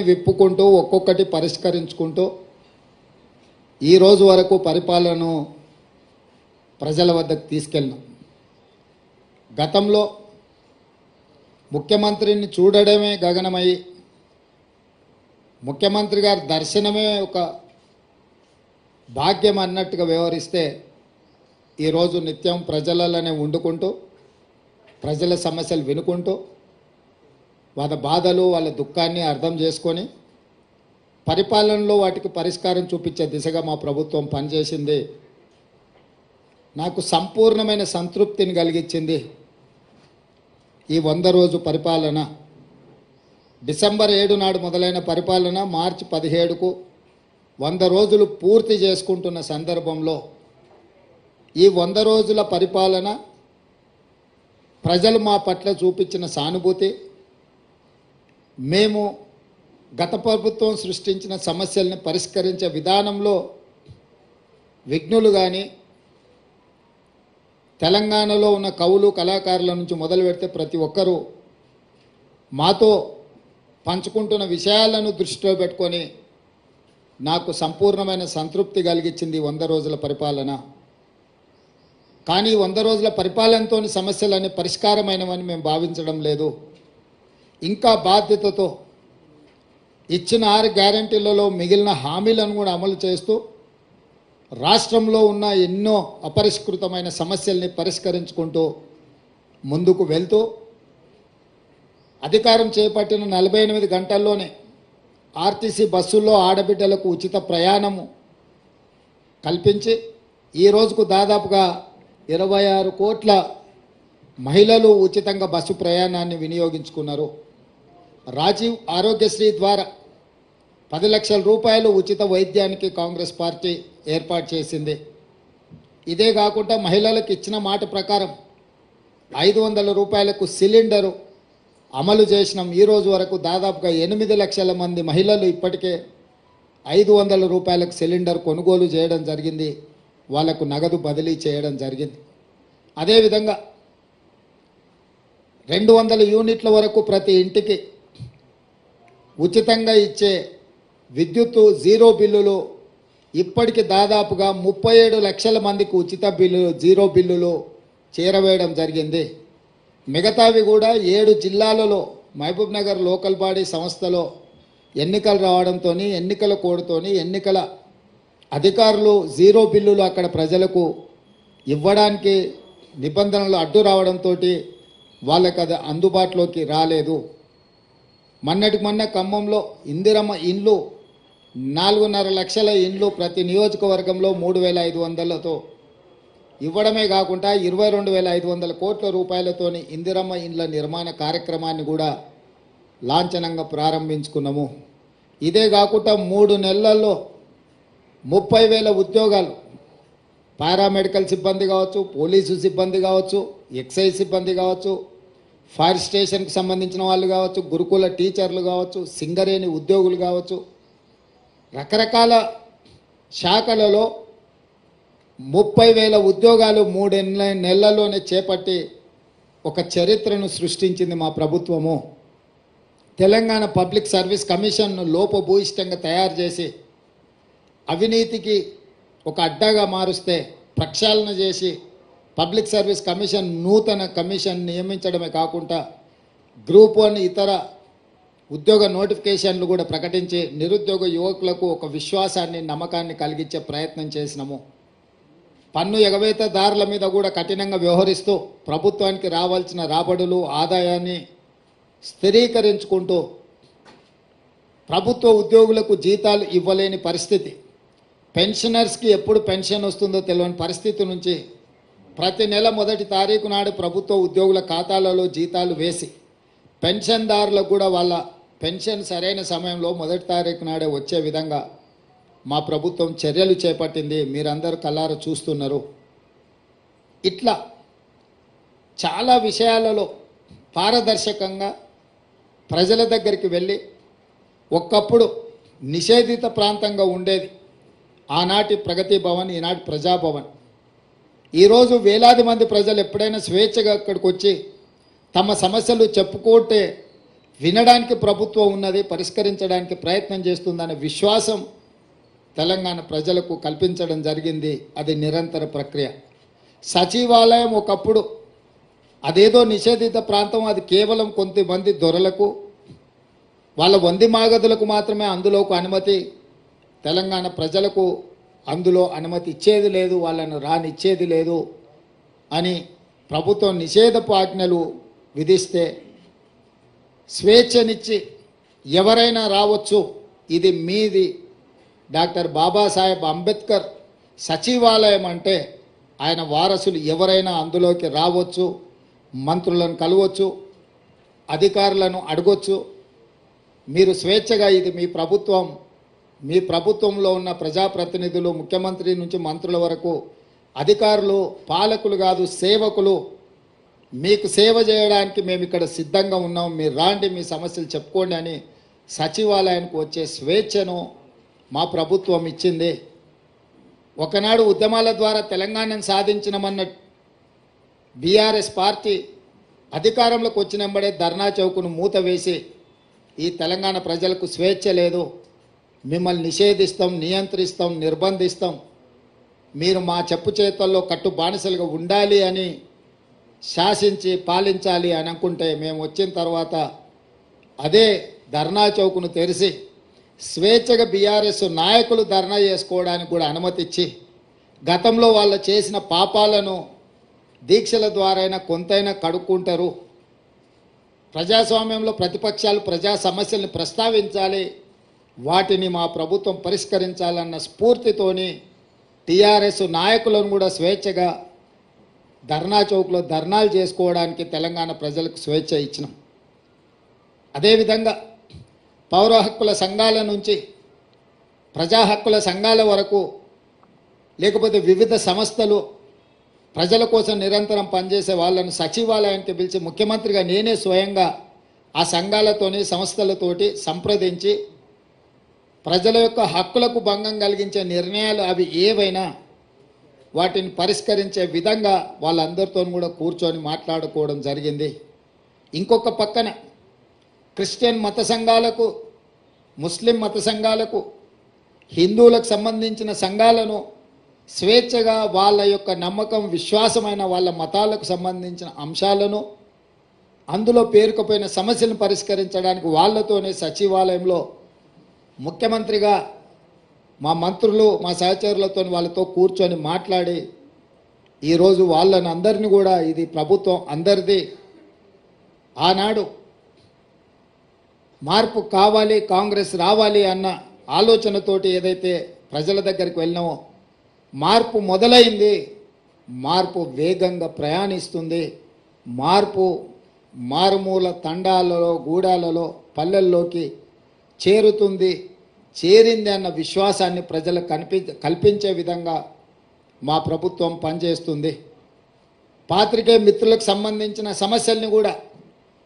విప్పుకుంటూ ఒక్కొక్కటి పరిష్కరించుకుంటూ ఈ రోజు వరకు పరిపాలనను ప్రజల వద్దకు తీసుకెళ్ళాం. గతంలో ముఖ్యమంత్రిని చూడడమే గగనమై ముఖ్యమంత్రి గారి దర్శనమే ఒక భాగ్యం అన్నట్టుగా వ్యవహరిస్తే ఈరోజు నిత్యం ప్రజలలోనే వండుకుంటూ ప్రజల సమస్యలు వినుకుంటూ వాళ్ళ బాధలు వాళ్ళ దుఃఖాన్ని అర్థం చేసుకొని పరిపాలనలో వాటికి పరిష్కారం చూపించే దిశగా మా ప్రభుత్వం పనిచేసింది. నాకు సంపూర్ణమైన సంతృప్తిని కలిగించింది ఈ 100 రోజు పరిపాలన. డిసెంబర్ 7 నాడు మొదలైన పరిపాలన మార్చి 17కు 100 రోజులు పూర్తి చేసుకుంటున్న సందర్భంలో ఈ 100 రోజుల పరిపాలన ప్రజలు మా పట్ల చూపించిన సానుభూతి, మేము గత ప్రభుత్వం సృష్టించిన సమస్యల్ని పరిష్కరించే విధానంలో విఘ్నులు కానీ తెలంగాణలో ఉన్న కవులు కళాకారుల నుంచి మొదలు పెడితే ప్రతి ఒక్కరూ మాతో పంచుకుంటున్న విషయాలను దృష్టిలో పెట్టుకొని నాకు సంపూర్ణమైన సంతృప్తి కలిగించింది 100 రోజుల పరిపాలన. కానీ 100 రోజుల పరిపాలనతో సమస్యలన్నీ పరిష్కారమైనవని మేము భావించడం లేదు. ఇంకా బాధ్యతతో ఇచ్చిన 6 గ్యారంటీలలో మిగిలిన హామీలను కూడా అమలు చేస్తూ రాష్ట్రంలో ఉన్న ఎన్నో అపరిష్కృతమైన సమస్యల్ని పరిష్కరించుకుంటూ ముందుకు వెళ్తూ అధికారం చేపట్టిన 48 గంటల్లోనే ఆర్టీసీ బస్సుల్లో ఆడబిడ్డలకు ఉచిత ప్రయాణము కల్పించి ఈ రోజుకు దాదాపుగా 26 కోట్ల మహిళలు ఉచితంగా బస్సు ప్రయాణాన్ని వినియోగించుకున్నారు. రాజీవ్ ఆరోగ్యశ్రీ ద్వారా 10 లక్షల రూపాయలు ఉచిత వైద్యానికి కాంగ్రెస్ పార్టీ ఏర్పాటు చేసింది. ఇదే కాకుండా మహిళలకు ఇచ్చిన మాట ప్రకారం 500 రూపాయలకు సిలిండరు అమలు చేసినాం. ఈ రోజు వరకు దాదాపుగా 8 లక్షల మంది మహిళలు ఇప్పటికే 500 రూపాయలకు సిలిండర్ కొనుగోలు చేయడం జరిగింది. వాళ్లకు నగదు బదిలీ చేయడం జరిగింది. అదేవిధంగా 200 యూనిట్ల వరకు ప్రతి ఇంటికి ఉచితంగా ఇచ్చే విద్యుత్తు జీరో బిల్లులు ఇప్పటికి దాదాపుగా 37 లక్షల మందికి ఉచిత బిల్లులు జీరో బిల్లులు చేరవేయడం జరిగింది. మిగతావి కూడా 7 జిల్లాలలో మహబూబ్ నగర్ లోకల్ బాడీ సంస్థలో ఎన్నికలు రావడంతో ఎన్నికల కోడ్తోని ఎన్నికల అధికారులు జీరో బిల్లులు అక్కడ ప్రజలకు ఇవ్వడానికి నిబంధనలు అడ్డు రావడంతో వాళ్ళకి అది అందుబాటులోకి రాలేదు. మొన్నటికి మొన్న ఖమ్మంలో ఇందిరమ్మ ఇండ్లు 4.5 లక్షల ఇండ్లు ప్రతి నియోజకవర్గంలో 3,500తో ఇవ్వడమే కాకుండా 22,500 కోట్ల రూపాయలతోని ఇందిరమ్మ ఇండ్ల నిర్మాణ కార్యక్రమాన్ని కూడా లాంఛనంగా ప్రారంభించుకున్నాము. ఇదే కాకుండా 3 నెలల్లో 30,000 ఉద్యోగాలు పారామెడికల్ సిబ్బంది కావచ్చు, పోలీసు సిబ్బంది కావచ్చు, ఎక్సైజ్ సిబ్బంది కావచ్చు, ఫైర్ స్టేషన్కి సంబంధించిన వాళ్ళు కావచ్చు, గురుకుల టీచర్లు కావచ్చు, సింగరేణి ఉద్యోగులు కావచ్చు, రకరకాల శాఖలలో 30,000 ఉద్యోగాలు 3 నెలల్లోనే చేపట్టి ఒక చరిత్రను సృష్టించింది మా ప్రభుత్వము. తెలంగాణ పబ్లిక్ సర్వీస్ కమిషన్ను లోపభూయిష్టంగా తయారు చేసి అవినీతికి ఒక అడ్డాగా మారుస్తే ప్రక్షాళన చేసి పబ్లిక్ సర్వీస్ కమిషన్ నూతన కమిషన్ నియమించడమే కాకుండా గ్రూప్ 1 ఇతర ఉద్యోగ నోటిఫికేషన్లు కూడా ప్రకటించి నిరుద్యోగ యువకులకు ఒక విశ్వాసాన్ని నమ్మకాన్ని కలిగించే ప్రయత్నం చేసినాము. పన్ను ఎగవేతదారుల మీద కూడా కఠినంగా వ్యవహరిస్తూ ప్రభుత్వానికి రావాల్సిన రాబడులు ఆదాయాన్ని స్థిరీకరించుకుంటూ ప్రభుత్వ ఉద్యోగులకు జీతాలు ఇవ్వలేని పరిస్థితి, పెన్షనర్స్కి ఎప్పుడు పెన్షన్ వస్తుందో తెలియని పరిస్థితి నుంచి ప్రతి నెల 1వ తారీఖు నాడు ప్రభుత్వ ఉద్యోగుల ఖాతాలలో జీతాలు వేసి పెన్షన్దారులకు కూడా వాళ్ళ పెన్షన్ సరైన సమయంలో 1వ తారీఖు నాడే వచ్చే విధంగా మా ప్రభుత్వం చర్యలు చేపట్టింది. మీరందరూ కళ్ళారా చూస్తున్నారు. ఇట్లా చాలా విషయాలలో పారదర్శకంగా ప్రజల దగ్గరికి వెళ్ళి ఒకప్పుడు నిషేధిత ప్రాంతంగా ఉండేది ఆనాటి ప్రగతి భవన్, ఈనాటి ప్రజాభవన్. ఈరోజు వేలాది మంది ప్రజలు ఎప్పుడైనా స్వేచ్ఛగా అక్కడికి వచ్చి తమ సమస్యలు చెప్పుకుంటే వినడానికి ప్రభుత్వం ఉన్నది, పరిష్కరించడానికి ప్రయత్నం చేస్తుందనే విశ్వాసం తెలంగాణ ప్రజలకు కల్పించడం జరిగింది. అది నిరంతర ప్రక్రియ. సచివాలయం ఒకప్పుడు అదేదో నిషేధిత ప్రాంతం, అది కేవలం కొంతమంది దొరలకు, వాళ్ళ వంది మాగదులకు మాత్రమే అందులోకి అనుమతి. తెలంగాణ ప్రజలకు అందులో అనుమతి ఇచ్చేది లేదు, వాళ్ళను రానిచ్చేది లేదు అని ప్రభుత్వం నిషేధపు ఆజ్ఞలు విధిస్తే స్వేచ్ఛనిచ్చి ఎవరైనా రావచ్చు, ఇది మీది. డాక్టర్ బాబాసాహెబ్ అంబేద్కర్ సచివాలయం అంటే ఆయన వారసులు ఎవరైనా అందులోకి రావచ్చు, మంత్రులను కలవచ్చు, అధికారులను అడగొచ్చు. మీరు స్వేచ్ఛగా, ఇది మీ ప్రభుత్వం, మీ ప్రభుత్వంలో ఉన్న ప్రజాప్రతినిధులు, ముఖ్యమంత్రి నుంచి మంత్రుల వరకు అధికారులు, పాలకులు కాదు, సేవకులు. మీకు సేవ చేయడానికి మేము ఇక్కడ సిద్ధంగా ఉన్నాం, మీరు రాండి, మీ సమస్యలు చెప్పుకోండి అని సచివాలయానికి వచ్చే స్వేచ్ఛను మా ప్రభుత్వం ఇచ్చింది. ఒకనాడు ఉద్యమాల ద్వారా తెలంగాణను సాధించినమన్న బీఆర్ఎస్ పార్టీ అధికారంలోకి వచ్చినంబడే ధర్నా చౌకును మూత వేసి ఈ తెలంగాణ ప్రజలకు స్వేచ్ఛ లేదు, మిమ్మల్ని నిషేధిస్తాం, నియంత్రిస్తాం, నిర్బంధిస్తాం, మీరు మా చెప్పు చేతల్లో కట్టు బానిసలుగా ఉండాలి అని శాసించి పాలించాలి అని అనుకుంటే, మేము వచ్చిన తర్వాత అదే ధర్నా చౌకును తెరిచి స్వేచ్ఛగా బీఆర్ఎస్ నాయకులు ధర్నా చేసుకోవడానికి కూడా అనుమతి ఇచ్చి, గతంలో వాళ్ళు చేసిన పాపాలను దీక్షల ద్వారా కొంతైనా కడుక్కుంటారు, ప్రజాస్వామ్యంలో ప్రతిపక్షాలు ప్రజా సమస్యల్ని ప్రస్తావించాలి, వాటిని మా ప్రభుత్వం పరిష్కరించాలన్న స్ఫూర్తితోని టీఆర్ఎస్ నాయకులను కూడా స్వేచ్ఛగా ధర్నా చౌక్లో ధర్నాలు చేసుకోవడానికి తెలంగాణ ప్రజలకు స్వేచ్ఛ ఇచ్చినాం. అదేవిధంగా పౌర హక్కుల సంఘాల నుంచి ప్రజా హక్కుల సంఘాల వరకు, లేకపోతే వివిధ సంస్థలు ప్రజల కోసం నిరంతరం పనిచేసే వాళ్ళను సచివాలయానికి పిలిచి ముఖ్యమంత్రిగా నేనే స్వయంగా ఆ సంఘాలతోని సంస్థలతోటి సంప్రదించి ప్రజల యొక్క హక్కులకు భంగం కలిగించే నిర్ణయాలు అవి ఏవైనా వాటిని పరిష్కరించే విధంగా వాళ్ళందరితో కూడా కూర్చొని మాట్లాడుకోవడం జరిగింది. ఇంకొక పక్కన క్రిస్టియన్ మత సంఘాలకు, ముస్లిం మత సంఘాలకు, హిందువులకు సంబంధించిన సంఘాలను స్వేచ్ఛగా వాళ్ళ యొక్క నమ్మకం, విశ్వాసమైన వాళ్ళ మతాలకు సంబంధించిన అంశాలను, అందులో పేరుకుపోయిన సమస్యలను పరిష్కరించడానికి వాళ్ళతోనే సచివాలయంలో ముఖ్యమంత్రిగా మా మంత్రులు, మా సహచరులతో వాళ్ళతో కూర్చొని మాట్లాడి ఈరోజు వాళ్ళని అందరినీ కూడా, ఇది ప్రభుత్వం అందరిది, ఆనాడు మార్పు కావాలి, కాంగ్రెస్ రావాలి అన్న ఆలోచనతోటి ఏదైతే ప్రజల దగ్గరికి వెళ్ళినామో, మార్పు మొదలైంది, మార్పు వేగంగా ప్రయాణిస్తుంది, మార్పు మారుమూల తండాలలో, గూడాలలో, పల్లెల్లోకి చేరుతుంది, చేరింది అన్న విశ్వాసాన్ని ప్రజలకు కల్పించే విధంగా మా ప్రభుత్వం పనిచేస్తుంది. పాత్రికేయ మిత్రులకు సంబంధించిన సమస్యల్ని కూడా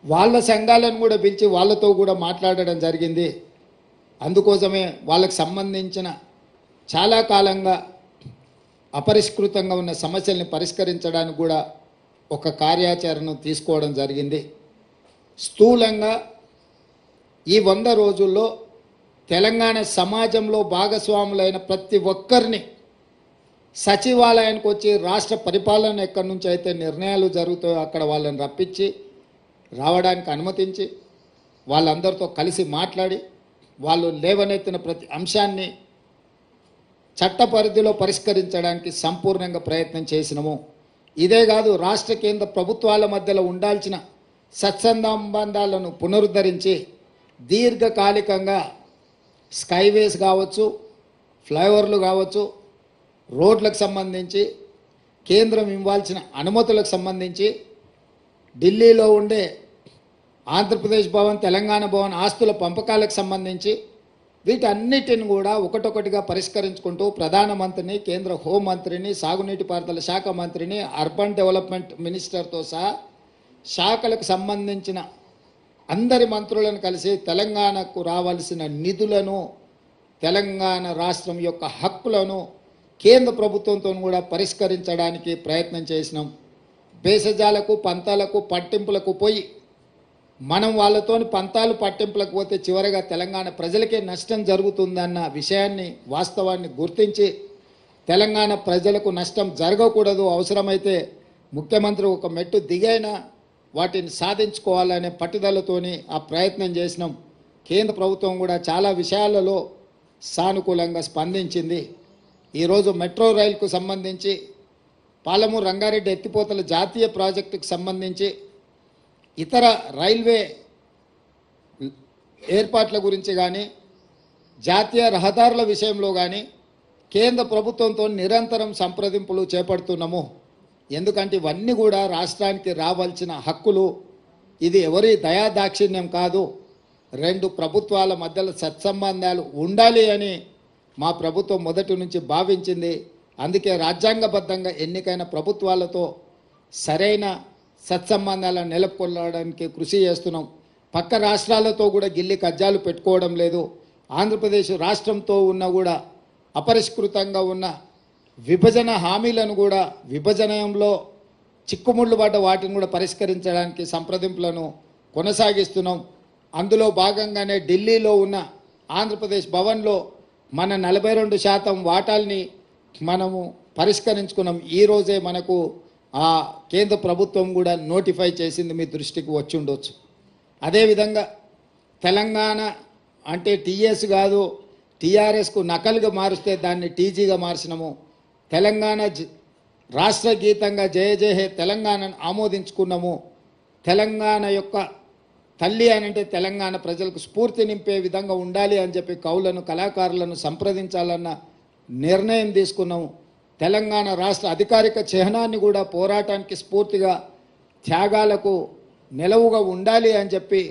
వాళ్ళ సంఘాలను కూడా పిలిచి వాళ్ళతో కూడా మాట్లాడడం జరిగింది. అందుకోసమే వాళ్ళకు సంబంధించిన చాలా కాలంగా అపరిష్కృతంగా ఉన్న సమస్యల్ని పరిష్కరించడానికి కూడా ఒక కార్యాచరణను తీసుకోవడం జరిగింది. స్థూలంగా ఈ 100 రోజుల్లో తెలంగాణ సమాజంలో భాగస్వాములైన ప్రతి ఒక్కరిని సచివాలయానికి వచ్చి రాష్ట్ర పరిపాలన ఎక్కడి నుంచి అయితే నిర్ణయాలు జరుగుతాయో అక్కడ వాళ్ళని రప్పించి రావడానికి అనుమతించి వాళ్ళందరితో కలిసి మాట్లాడి వాళ్ళు లేవనెత్తిన ప్రతి అంశాన్ని చట్ట పరిధిలో పరిష్కరించడానికి సంపూర్ణంగా ప్రయత్నం చేసినాము. ఇదే కాదు, రాష్ట్ర కేంద్ర ప్రభుత్వాల మధ్యలో ఉండాల్సిన సత్సంబంధాలను పునరుద్ధరించి దీర్ఘకాలికంగా స్కైవేస్ కావచ్చు, ఫ్లైఓవర్లు కావచ్చు, రోడ్లకు సంబంధించి కేంద్రం ఇవ్వాల్సిన అనుమతులకు సంబంధించి ఢిల్లీలో ఉండే ఆంధ్రప్రదేశ్ భవన్, తెలంగాణ భవన్ ఆస్తుల పంపకాలకు సంబంధించి వీటన్నిటిని కూడా ఒకటొకటిగా పరిష్కరించుకుంటూ ప్రధానమంత్రిని, కేంద్ర హోంమంత్రిని, సాగునీటి పారుదల శాఖ మంత్రిని, అర్బన్ డెవలప్మెంట్ మినిస్టర్తో సహా శాఖలకు సంబంధించిన అందరి మంత్రులను కలిసి తెలంగాణకు రావాల్సిన నిధులను, తెలంగాణ రాష్ట్రం యొక్క హక్కులను కేంద్ర ప్రభుత్వంతో కూడా పరిష్కరించడానికి ప్రయత్నం చేసినాం. భేషజాలకు, పంతాలకు, పట్టింపులకు పోయి మనం వాళ్ళతోని పంతాలు పట్టింపులకు పోతే చివరగా తెలంగాణ ప్రజలకే నష్టం జరుగుతుందన్న విషయాన్ని వాస్తవాన్ని గుర్తించి తెలంగాణ ప్రజలకు నష్టం జరగకూడదు, అవసరమైతే ముఖ్యమంత్రి ఒక మెట్టు దిగైనా వాటిని సాధించుకోవాలనే పట్టుదలతోని ఆ ప్రయత్నం చేసినాం. కేంద్ర ప్రభుత్వం కూడా చాలా విషయాలలో సానుకూలంగా స్పందించింది. ఈరోజు మెట్రో రైలుకు సంబంధించి పాలమూరు రంగారెడ్డి ఎత్తిపోతల జాతీయ ప్రాజెక్టుకు సంబంధించి ఇతర రైల్వే ఏర్పాట్ల గురించి కానీ జాతీయ రహదారుల విషయంలో కానీ కేంద్ర ప్రభుత్వంతో నిరంతరం సంప్రదింపులు చేపడుతున్నాము. ఎందుకంటే ఇవన్నీ కూడా రాష్ట్రానికి రావాల్సిన హక్కులు. ఇది ఎవరి దయాదాక్షిణ్యం కాదు. రెండు ప్రభుత్వాల మధ్యలో సత్సంబంధాలు ఉండాలి అని మా ప్రభుత్వం మొదటి నుంచి భావించింది. అందుకే రాజ్యాంగబద్ధంగా ఎన్నికైన ప్రభుత్వాలతో సరైన సత్సంబంధాలను నెలకొల్పడానికి కృషి చేస్తున్నాం. పక్క రాష్ట్రాలతో కూడా గిల్లి కజ్జాలు పెట్టుకోవడం లేదు. ఆంధ్రప్రదేశ్ రాష్ట్రంతో ఉన్న కూడా అపరిష్కృతంగా ఉన్న విభజన హామీలను కూడా విభజనలో చిక్కుముళ్ళు పడ్డ వాటిని కూడా పరిష్కరించడానికి సంప్రదింపులను కొనసాగిస్తున్నాం. అందులో భాగంగానే ఢిల్లీలో ఉన్న ఆంధ్రప్రదేశ్ భవన్లో మన 42% వాటాల్ని మనము పరిష్కరించుకున్నాం. ఈరోజే మనకు ఆ కేంద్ర ప్రభుత్వం కూడా నోటిఫై చేసింది, మీ దృష్టికి వచ్చి ఉండొచ్చు. అదేవిధంగా తెలంగాణ అంటే టీఎస్ కాదు, టీఆర్ఎస్కు నకలుగా మారిస్తే దాన్ని టీజీగా మార్చినాము. తెలంగాణ రాష్ట్ర గీతంగా జయ జయ హే తెలంగాణను ఆమోదించుకున్నాము. తెలంగాణ యొక్క తల్లి అని అంటే తెలంగాణ ప్రజలకు స్ఫూర్తి నింపే విధంగా ఉండాలి అని చెప్పి కవులను కళాకారులను సంప్రదించాలన్న నిర్ణయం తీసుకున్నాము. తెలంగాణ రాష్ట్ర అధికారిక చిహ్నాన్ని కూడా పోరాటానికి స్ఫూర్తిగా త్యాగాలకు నిలవుగా ఉండాలి అని చెప్పి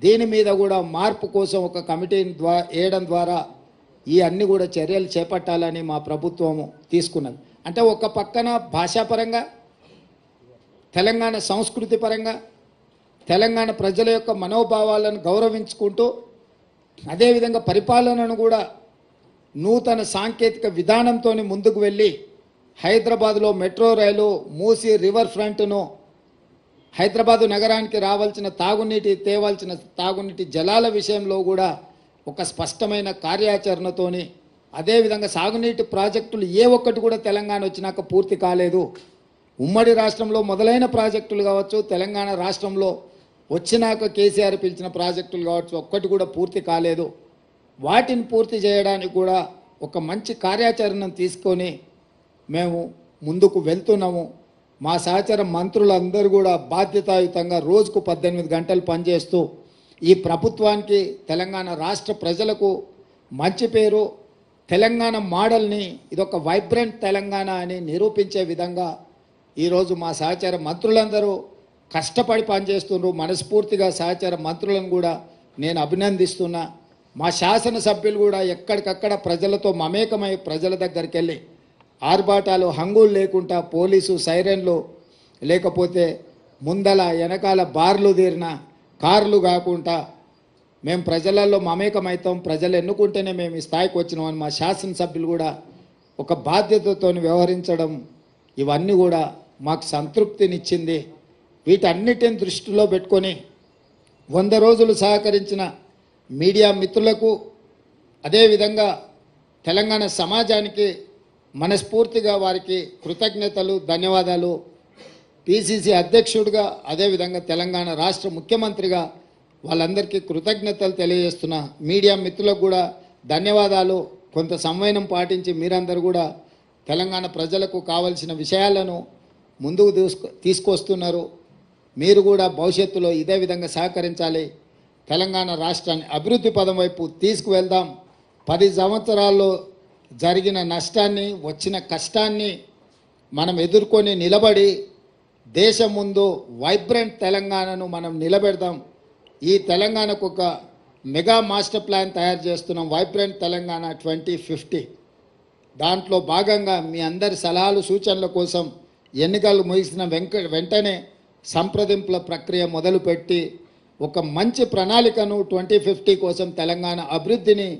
దీని మీద కూడా మార్పు కోసం ఒక కమిటీని వేయడం ద్వారా ఈ అన్ని కూడా చర్యలు చేపట్టాలని మా ప్రభుత్వము తీసుకున్నది. అంటే ఒక పక్కన భాషాపరంగా తెలంగాణ సంస్కృతి పరంగా తెలంగాణ ప్రజల యొక్క మనోభావాలను గౌరవించుకుంటూ అదేవిధంగా పరిపాలనను కూడా నూతన సాంకేతిక విధానంతో ముందుకు వెళ్ళి హైదరాబాద్లో మెట్రో రైలు మూసీ రివర్ ఫ్రంట్ను హైదరాబాదు నగరానికి రావాల్సిన తేవాల్సిన తాగునీటి జలాల విషయంలో కూడా ఒక స్పష్టమైన కార్యాచరణతోని అదేవిధంగా సాగునీటి ప్రాజెక్టులు ఏ ఒక్కటి కూడా తెలంగాణ వచ్చినాక పూర్తి కాలేదు. ఉమ్మడి రాష్ట్రంలో మొదలైన ప్రాజెక్టులు కావచ్చు, తెలంగాణ రాష్ట్రంలో వచ్చినాక కేసీఆర్ పిలిచిన ప్రాజెక్టులు కావచ్చు, ఒక్కటి కూడా పూర్తి కాలేదు. వాటిని పూర్తి చేయడానికి కూడా ఒక మంచి కార్యాచరణను తీసుకొని మేము ముందుకు వెళ్తున్నాము. మా సహచర మంత్రులందరూ కూడా బాధ్యతాయుతంగా రోజుకు 18 గంటలు పనిచేస్తూ ఈ ప్రభుత్వానికి తెలంగాణ రాష్ట్ర ప్రజలకు మంచి పేరు, తెలంగాణ మోడల్ని ఇదొక వైబ్రెంట్ తెలంగాణ అని నిరూపించే విధంగా ఈరోజు మా సహచర మంత్రులందరూ కష్టపడి పనిచేస్తున్నారు. మనస్ఫూర్తిగా సహచర మంత్రులను కూడా నేను అభినందిస్తున్నా. మా శాసనసభ్యులు కూడా ఎక్కడికక్కడ ప్రజలతో మమేకమై ప్రజల దగ్గరికి వెళ్ళి ఆర్భాటాలు హంగులు లేకుండా పోలీసు సైరన్లు లేకపోతే ముందల వెనకాల బార్లు తీరిన కార్లు కాకుండా మేము ప్రజలలో మమేకమవుతాం, ప్రజలు ఎన్నుకుంటేనే మేము ఈ స్థాయికి వచ్చినామని మా శాసనసభ్యులు కూడా ఒక బాధ్యతతో వ్యవహరించడం ఇవన్నీ కూడా మాకు సంతృప్తినిచ్చింది. వీటన్నిటిని దృష్టిలో పెట్టుకొని 100 రోజులు సహకరించిన మీడియా మిత్రులకు అదేవిధంగా తెలంగాణ సమాజానికి మనస్ఫూర్తిగా వారికి కృతజ్ఞతలు, ధన్యవాదాలు. పిసిసి అధ్యక్షుడిగా అదేవిధంగా తెలంగాణ రాష్ట్ర ముఖ్యమంత్రిగా వాళ్ళందరికీ కృతజ్ఞతలు తెలియజేస్తున్నా. మీడియా మిత్రులకు కూడా ధన్యవాదాలు. కొంత సంవయనం పాటించి మీరందరూ కూడా తెలంగాణ ప్రజలకు కావాల్సిన విషయాలను ముందుకు తీసుకొస్తున్నారు. మీరు కూడా భవిష్యత్తులో ఇదే విధంగా సహకరించాలి. తెలంగాణ రాష్ట్రాన్ని అభివృద్ధి పదం వైపు తీసుకువెళ్దాం. 10 సంవత్సరాల్లో జరిగిన నష్టాన్ని, వచ్చిన కష్టాన్ని మనం ఎదుర్కొని నిలబడి దేశం ముందు వైబ్రెంట్ తెలంగాణను మనం నిలబెడదాం. ఈ తెలంగాణకు ఒక మెగా మాస్టర్ ప్లాన్ తయారు చేస్తున్నాం, వైబ్రెంట్ తెలంగాణ 2050. దాంట్లో భాగంగా మీ అందరి సలహాలు సూచనల కోసం ఎన్నికలు ముగిసిన వెంటనే సంప్రదింపుల ప్రక్రియ మొదలుపెట్టి ఒక మంచి ప్రణాళికను 2050 కోసం తెలంగాణ అభివృద్ధిని,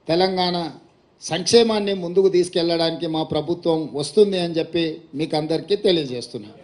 తెలంగాణ సంక్షేమాన్ని ముందుకు తీసుకెళ్లడానికి మా ప్రభుత్వం వస్తుంది అని చెప్పి మీకు అందరికీ తెలియజేస్తున్నాను.